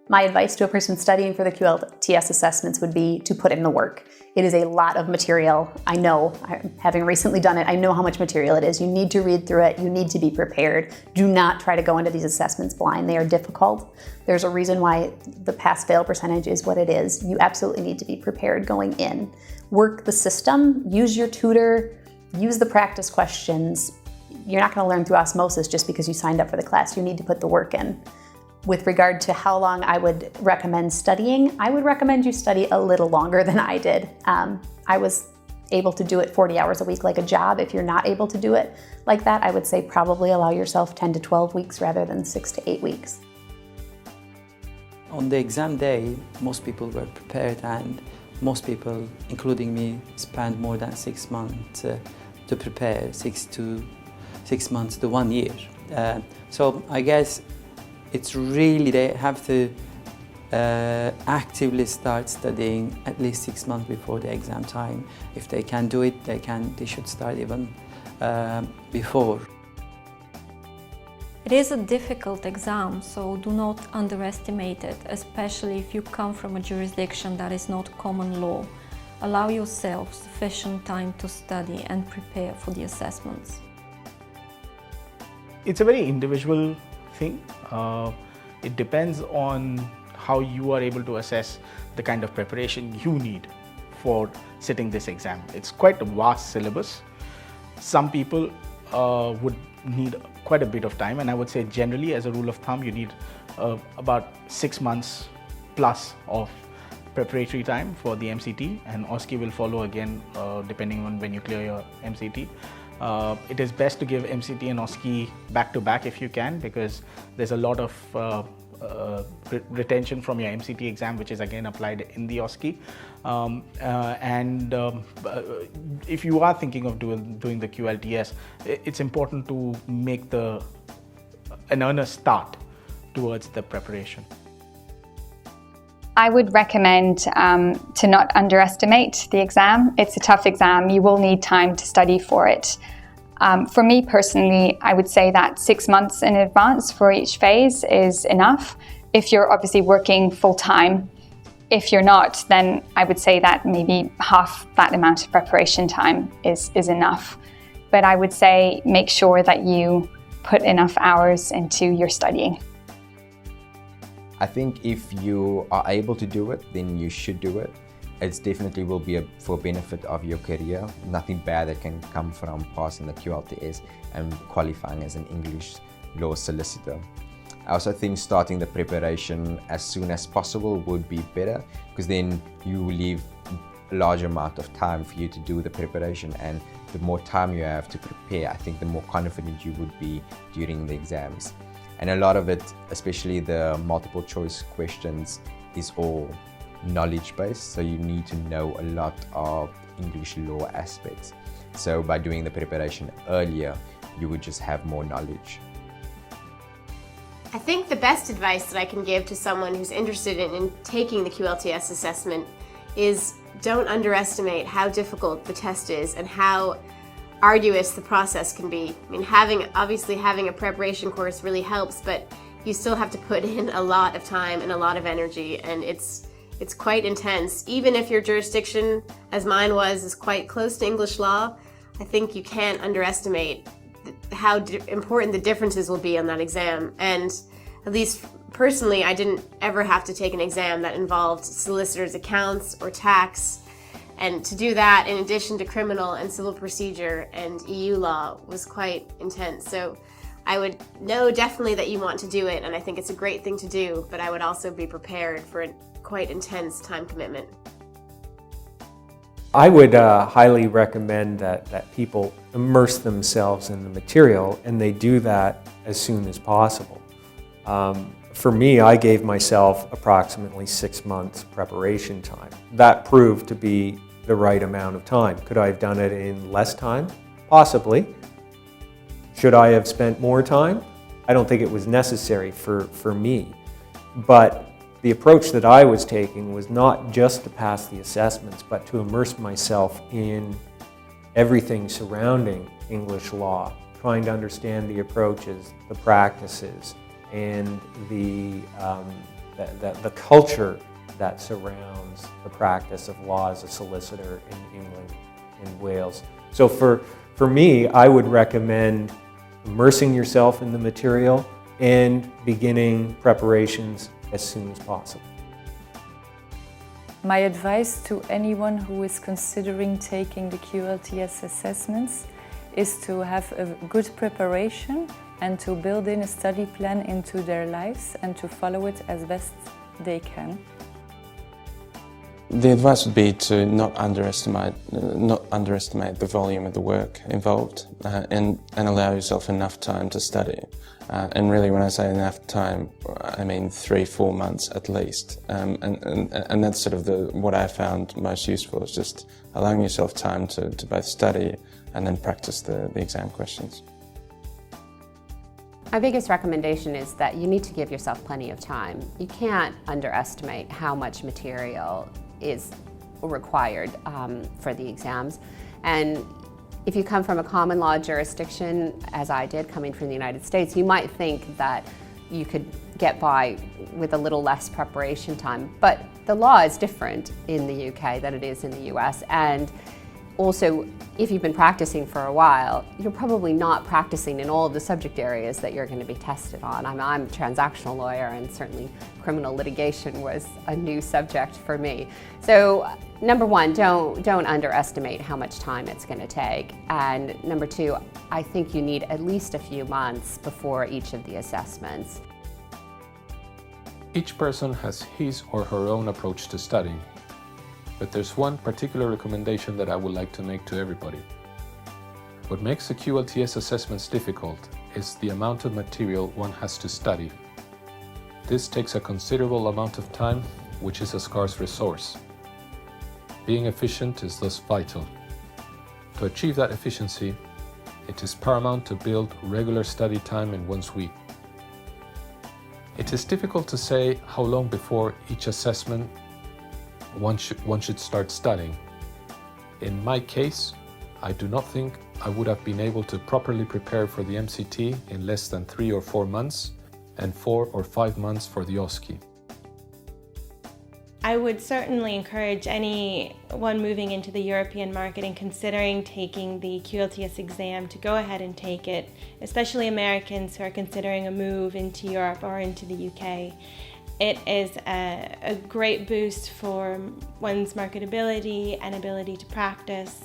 My advice to a person studying for the QLTS assessments would be to put in the work. It is a lot of material. I know, having recently done it, I know how much material it is. You need to read through it. You need to be prepared. Do not try to go into these assessments blind. They are difficult. There's a reason why the pass-fail percentage is what it is. You absolutely need to be prepared going in. Work the system, use your tutor, use the practice questions. You're not going to learn through osmosis just because you signed up for the class. You need to put the work in. With regard to how long I would recommend studying, I would recommend you study a little longer than I did. I was able to do it 40 hours a week like a job. If you're not able to do it like that, I would say probably allow yourself 10 to 12 weeks rather than 6 to 8 weeks. On the exam day, most people were prepared, and most people, including me, spent more than 6 months to prepare, 6 months to 1 year. So I guess it's really, they have to actively start studying at least 6 months before the exam time. If they can do it, they should start even before. It is a difficult exam, so do not underestimate it, especially if you come from a jurisdiction that is not common law. Allow yourself sufficient time to study and prepare for the assessments. It's a very individual thing. It depends on how you are able to assess the kind of preparation you need for sitting this exam. It's quite a vast syllabus. Some people would need quite a bit of time, and I would say generally, as a rule of thumb, you need about 6 months plus of preparatory time for the MCT, and OSCE will follow again depending on when you clear your MCT. It is best to give MCT and OSCE back to back if you can, because there's a lot of retention from your MCT exam, which is again applied in the OSCE. If you are thinking of doing the QLTS, it's important to make an earnest start towards the preparation. I would recommend to not underestimate the exam. It's a tough exam. You will need time to study for it. For me personally, I would say that 6 months in advance for each phase is enough. If you're obviously working full-time, if you're not, then I would say that maybe half that amount of preparation time is enough. But I would say make sure that you put enough hours into your studying. I think if you are able to do it, then you should do it. It definitely will be for benefit of your career. Nothing bad that can come from passing the QLTS and qualifying as an English law solicitor. I also think starting the preparation as soon as possible would be better, because then you will leave a larger amount of time for you to do the preparation, and the more time you have to prepare, I think the more confident you would be during the exams. And a lot of it, especially the multiple choice questions, is all knowledge based, so you need to know a lot of English law aspects. So by doing the preparation earlier, you would just have more knowledge. I think the best advice that I can give to someone who's interested in taking the QLTS assessment is don't underestimate how difficult the test is and how arduous the process can be. I mean, obviously having a preparation course really helps, but you still have to put in a lot of time and a lot of energy, and it's quite intense. Even if your jurisdiction, as mine was, is quite close to English law, I think you can't underestimate how important the differences will be on that exam. And at least personally, I didn't ever have to take an exam that involved solicitors' accounts or tax. And to do that in addition to criminal and civil procedure and EU law was quite intense. So I would know definitely that you want to do it, and I think it's a great thing to do, but I would also be prepared for a quite intense time commitment. I would highly recommend that people immerse themselves in the material, and they do that as soon as possible. For me, I gave myself approximately 6 months preparation time. That proved to be the right amount of time. Could I have done it in less time? Possibly. Should I have spent more time? I don't think it was necessary for me. But the approach that I was taking was not just to pass the assessments, but to immerse myself in everything surrounding English law, trying to understand the approaches, the practices, and the the culture that surrounds the practice of law as a solicitor in England and Wales. So for me, I would recommend immersing yourself in the material and beginning preparations as soon as possible. My advice to anyone who is considering taking the QLTS assessments is to have a good preparation and to build in a study plan into their lives and to follow it as best they can. The advice would be to not underestimate the volume of the work involved and allow yourself enough time to study. And really, when I say enough time, I mean 3-4 months at least. And that's sort of what I found most useful, is just allowing yourself time to both study and then practice the exam questions. My biggest recommendation is that you need to give yourself plenty of time. You can't underestimate how much material is required for the exams. And if you come from a common law jurisdiction, as I did coming from the United States, you might think that you could get by with a little less preparation time. But the law is different in the UK than it is in the US. And also, if you've been practicing for a while, you're probably not practicing in all of the subject areas that you're going to be tested on. I'm a transactional lawyer, and certainly criminal litigation was a new subject for me. So, number one, don't underestimate how much time it's going to take. And number two, I think you need at least a few months before each of the assessments. Each person has his or her own approach to studying. But there's one particular recommendation that I would like to make to everybody. What makes the QLTS assessments difficult is the amount of material one has to study. This takes a considerable amount of time, which is a scarce resource. Being efficient is thus vital. To achieve that efficiency, it is paramount to build regular study time in one's week. It is difficult to say how long before each assessment one should start studying. In my case, I do not think I would have been able to properly prepare for the MCT in less than 3 or 4 months and 4 or 5 months for the OSCE. I would certainly encourage anyone moving into the European market and considering taking the QLTS exam to go ahead and take it, especially Americans who are considering a move into Europe or into the UK. It is a great boost for one's marketability and ability to practice.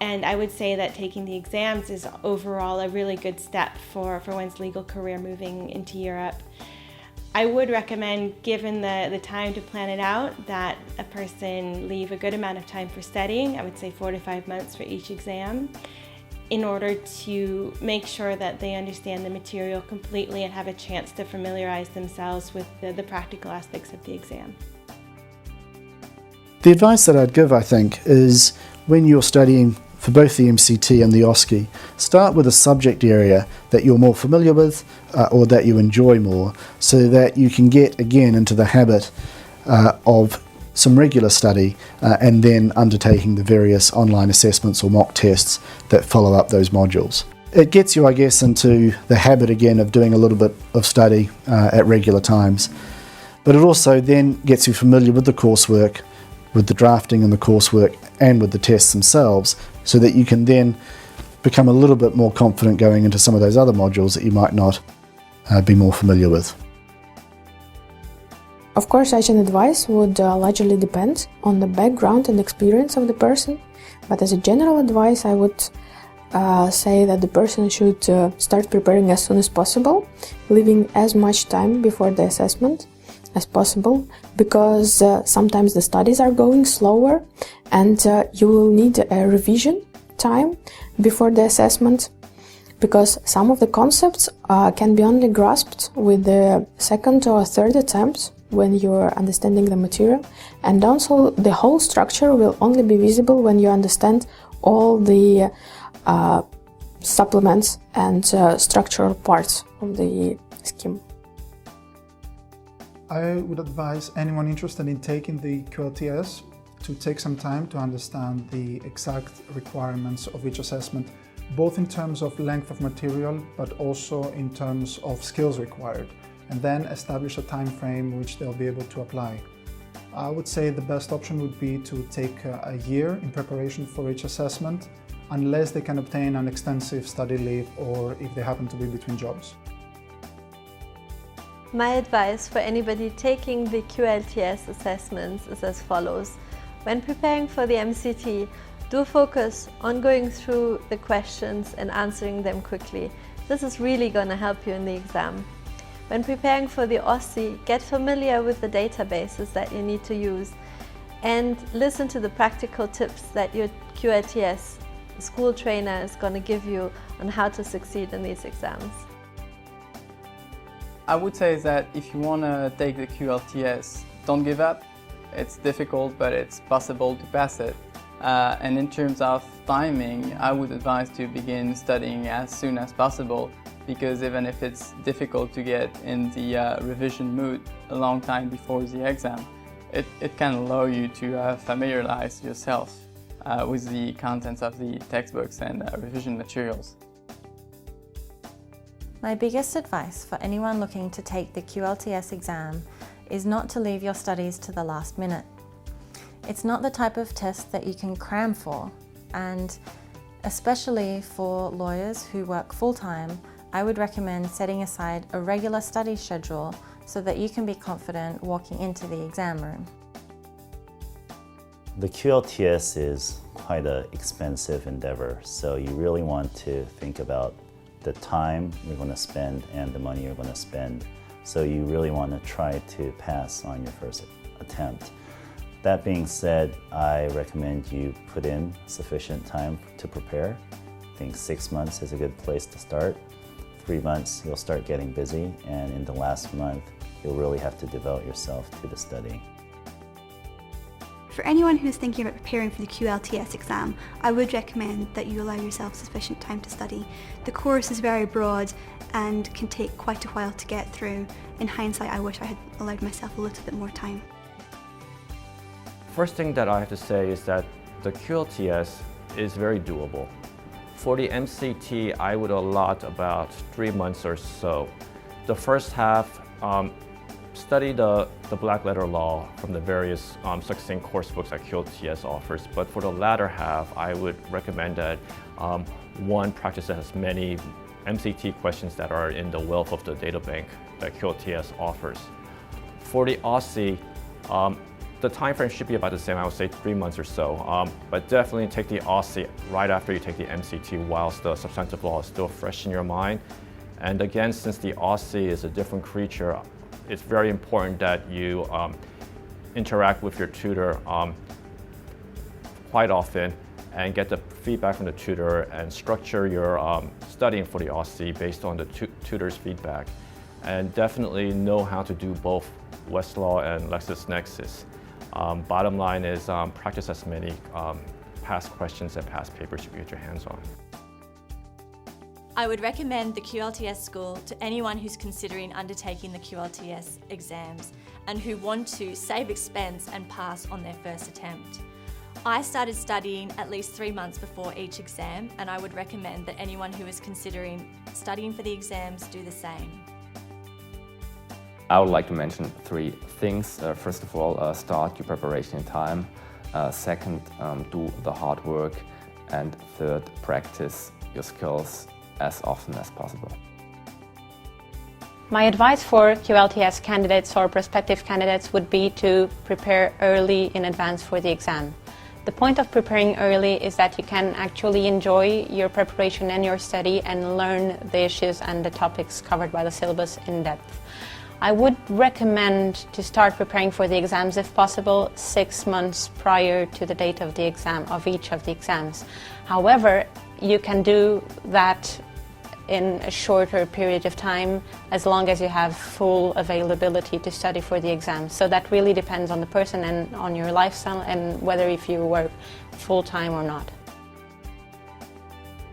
And I would say that taking the exams is overall a really good step for one's legal career moving into Europe. I would recommend, given the time to plan it out, that a person leave a good amount of time for studying. I would say 4 to 5 months for each exam, in order to make sure that they understand the material completely and have a chance to familiarize themselves with the practical aspects of the exam. The advice that I'd give, I think, is when you're studying for both the MCT and the OSCE, start with a subject area that you're more familiar with or that you enjoy more, so that you can get again into the habit of some regular study and then undertaking the various online assessments or mock tests that follow up those modules. It gets you, I guess, into the habit again of doing a little bit of study at regular times. But it also then gets you familiar with the coursework, with the drafting and the coursework, and with the tests themselves, so that you can then become a little bit more confident going into some of those other modules that you might not be more familiar with. Of course, such an advice would largely depend on the background and experience of the person, but as a general advice, I would say that the person should start preparing as soon as possible, leaving as much time before the assessment as possible, because sometimes the studies are going slower and you will need a revision time before the assessment, because some of the concepts can be only grasped with the second or third attempts when you're understanding the material, and also the whole structure will only be visible when you understand all the supplements and structural parts of the scheme. I would advise anyone interested in taking the QLTS to take some time to understand the exact requirements of each assessment, both in terms of length of material, but also in terms of skills required. and then establish a time frame which they'll be able to apply. I would say the best option would be to take a year in preparation for each assessment, unless they can obtain an extensive study leave or if they happen to be between jobs. My advice for anybody taking the QLTS assessments is as follows. When preparing for the MCT, do focus on going through the questions and answering them quickly. This is really going to help you in the exam. When preparing for the OSCE, get familiar with the databases that you need to use and listen to the practical tips that your QLTS school trainer is going to give you on how to succeed in these exams. I would say that if you want to take the QLTS, don't give up. It's difficult, but it's possible to pass it. And in terms of timing, I would advise to begin studying as soon as possible, because even if it's difficult to get in the revision mood a long time before the exam, it can allow you to familiarize yourself with the contents of the textbooks and revision materials. My biggest advice for anyone looking to take the QLTS exam is not to leave your studies to the last minute. It's not the type of test that you can cram for, and especially for lawyers who work full-time, I would recommend setting aside a regular study schedule so that you can be confident walking into the exam room. The QLTS is quite an expensive endeavor, so you really want to think about the time you're going to spend and the money you're going to spend. So you really want to try to pass on your first attempt. That being said, I recommend you put in sufficient time to prepare. I think 6 months is a good place to start. 3 months, you'll start getting busy, and in the last month, you'll really have to devote yourself to the study. For anyone who's thinking about preparing for the QLTS exam, I would recommend that you allow yourself sufficient time to study. The course is very broad and can take quite a while to get through. In hindsight, I wish I had allowed myself a little bit more time. First thing that I have to say is that the QLTS is very doable. For the MCT, I would allot about 3 months or so. The first half, study the black letter law from the various succinct course books that QLTS offers. But for the latter half, I would recommend that one practice as many MCT questions that are in the wealth of the data bank that QLTS offers. For the OSCE, the time frame should be about the same, I would say 3 months or so. But definitely take the OSCE right after you take the MCT whilst the substantive law is still fresh in your mind. And again, since the OSCE is a different creature, it's very important that you interact with your tutor quite often and get the feedback from the tutor and structure your studying for the OSCE based on the tutor's feedback. And definitely know how to do both Westlaw and LexisNexis. Bottom line is practice as many past questions and past papers you can get your hands on. I would recommend the QLTS School to anyone who's considering undertaking the QLTS exams and who want to save expense and pass on their first attempt. I started studying at least 3 months before each exam, and I would recommend that anyone who is considering studying for the exams do the same. I would like to mention 3 things. First of all, start your preparation in time. Second, do the hard work. And third, practice your skills as often as possible. My advice for QLTS candidates or prospective candidates would be to prepare early in advance for the exam. The point of preparing early is that you can actually enjoy your preparation and your study and learn the issues and the topics covered by the syllabus in depth. I would recommend to start preparing for the exams, if possible, 6 months prior to the date of the exam, of each of the exams. However, you can do that in a shorter period of time as long as you have full availability to study for the exam. So that really depends on the person and on your lifestyle and whether if you work full-time or not.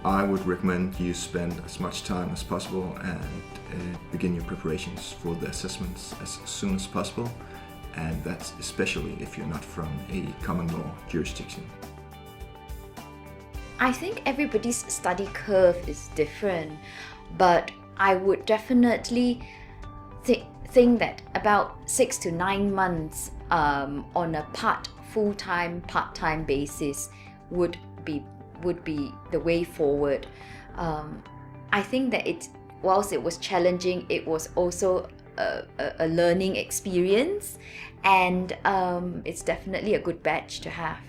I would recommend you spend as much time as possible and begin your preparations for the assessments as soon as possible, and that's especially if you're not from a common law jurisdiction. I think everybody's study curve is different, but I would definitely think that about 6 to 9 months on a full-time, part-time basis would be the way forward. I think that whilst it was challenging, it was also a learning experience, and it's definitely a good batch to have.